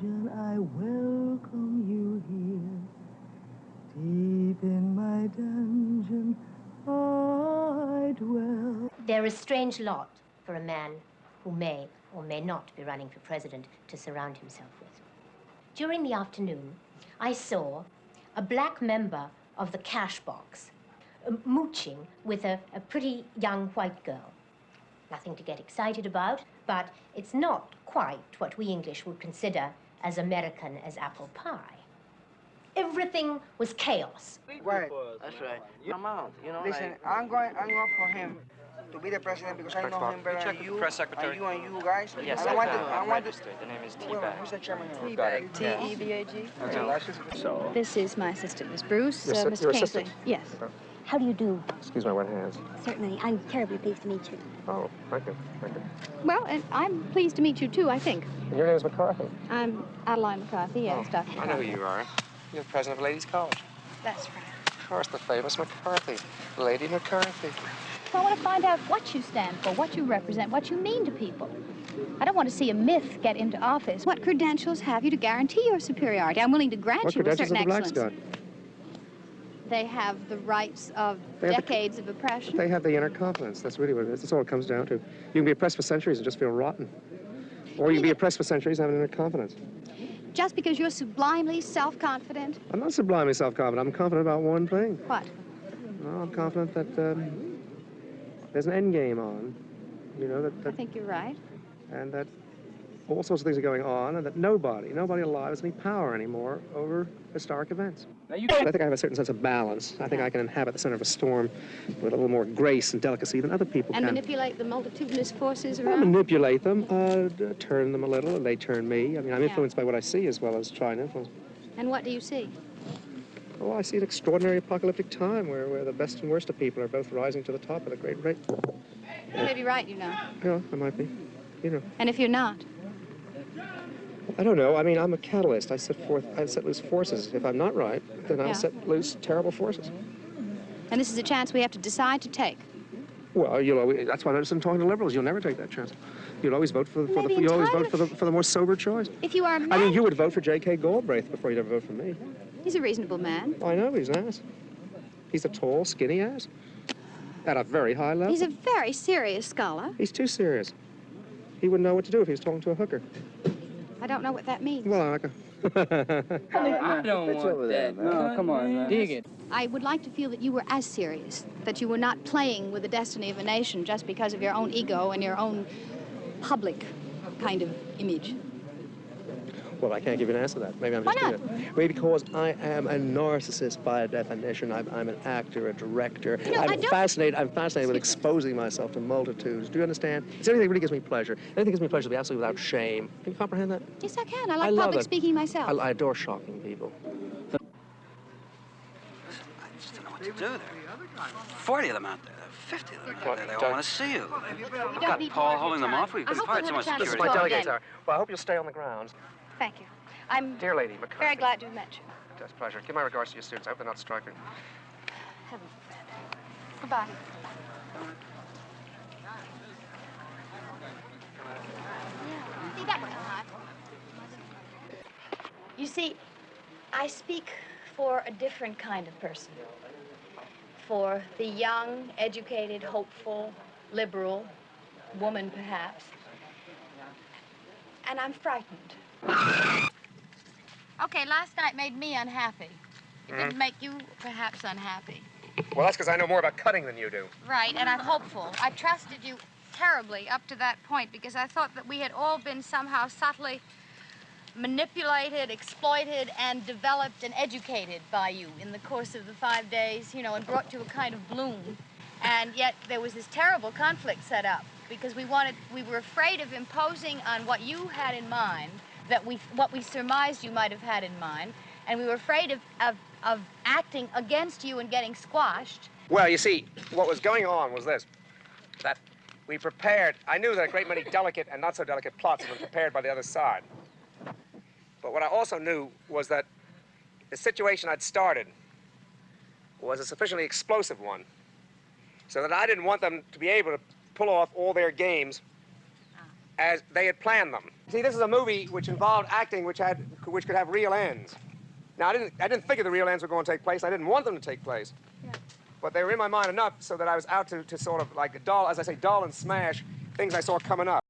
dungeon, I welcome you here. Deep in my dungeon, I dwell. They're a strange lot for a man who may or may not be running for president to surround himself with. During the afternoon, I saw a black member of the cash box mooching with a pretty young white girl. Nothing to get excited about, but it's not quite what we English would consider as American as apple pie. Everything was chaos. Right. That's right. Come out, you know. Listen, I'm going for him to be the president because I know him better than you. Press secretary. And you guys. Yes, I I'm registered. The name is T-Bag. Who's the chairman here? T-Bag. T-E-B-A-G? So. This is my assistant, Miss Bruce. Mr. your Kingsley. assistant? Yes. How do you do? Excuse my wet hands. Certainly. I'm terribly pleased to meet you. Oh, thank you. Thank you. Well, and I'm pleased to meet you, too, I think. And your name is McCarthy? I'm Adeline McCarthy, yes, Dr. I know who you are. You're the president of Ladies' College. That's right. Of course, the famous McCarthy. Lady McCarthy. So I want to find out what you stand for, what you represent, what you mean to people. I don't want to see a myth get into office. What credentials have you to guarantee your superiority? I'm willing to grant you a certain excellence. What credentials have the blacks got? They have the rights of decades of oppression. They have the inner confidence. That's really what it is. That's all it comes down to. You can be oppressed for centuries and just feel rotten. Or you can be oppressed for centuries and have an inner confidence. Just because you're sublimely self-confident? I'm not sublimely self-confident. I'm confident about one thing. What? Well, I'm confident that there's an end game on. You know, that I think you're right. And that all sorts of things are going on, and that nobody alive has any power anymore over historic events. I think I have a certain sense of balance. I think I can inhabit the center of a storm with a little more grace and delicacy than other people and can. And manipulate the multitudinous forces around? I manipulate them, turn them a little, and they turn me. I mean, I'm influenced by what I see as well as trying to influence. And what do you see? Oh, I see an extraordinary apocalyptic time where the best and worst of people are both rising to the top at a great rate. You may be right, you know. Yeah, I might be, you know. And if you're not? I don't know. I mean, I'm a catalyst. I set loose forces. If I'm not right, then I'll set loose terrible forces. And this is a chance we have to decide to take. Well, you'll always, that's why I notice I'm talking to liberals. You'll never take that chance. You'll always vote for the more sober choice. If you are a man... I mean, you would vote for J.K. Galbraith before you'd ever vote for me. He's a reasonable man. I know, he's an ass. He's a tall, skinny ass. At a very high level. He's a very serious scholar. He's too serious. He wouldn't know what to do if he was talking to a hooker. I don't know what that means. Well, I don't want that. No, come on, man. Dig it. I would like to feel that you were as serious, that you were not playing with the destiny of a nation just because of your own ego and your own public kind of image. Well, I can't give you an answer to that. Maybe I'm just doing it. Maybe because I am a narcissist by definition. I'm an actor, a director. No, I'm fascinated with exposing myself to multitudes. Do you understand? It's anything that really gives me pleasure. Anything gives me pleasure to be absolutely without shame. Can you comprehend that? Yes, I can. I like public speaking myself. I adore shocking people. I just don't know what to do there. 40 of them out there. 50 of them out there. They all want to see you. We've got Paul holding them off. We've hired so much security. This is my delegates are. Well, I hope you'll stay on the grounds. Thank you. I'm Dear Lady McCarthy. very glad to have met you. It's a pleasure. Give my regards to your students. I hope they're not striking. Heaven forbid. Goodbye. See, that wasn't hot. You see, I speak for a different kind of person. For the young, educated, hopeful, liberal woman, perhaps. And I'm frightened. Okay, last night made me unhappy. It didn't make you, perhaps, unhappy. Well, that's because I know more about cutting than you do. Right, and I'm hopeful. I trusted you terribly up to that point because I thought that we had all been somehow subtly manipulated, exploited, and developed and educated by you in the course of the 5 days, you know, and brought to a kind of bloom. And yet there was this terrible conflict set up because we were afraid of imposing on what you had in mind, what we surmised you might have had in mind, and we were afraid of acting against you and getting squashed. Well, you see, what was going on was this, that we prepared, I knew that a great many delicate and not so delicate plots had been prepared by the other side. But what I also knew was that the situation I'd started was a sufficiently explosive one, so that I didn't want them to be able to pull off all their games as they had planned them. See, this is a movie which involved acting which could have real ends. Now, I didn't figure the real ends were going to take place. I didn't want them to take place. Yeah. But they were in my mind enough so that I was out to sort of like dull, as I say, dull and smash things I saw coming up.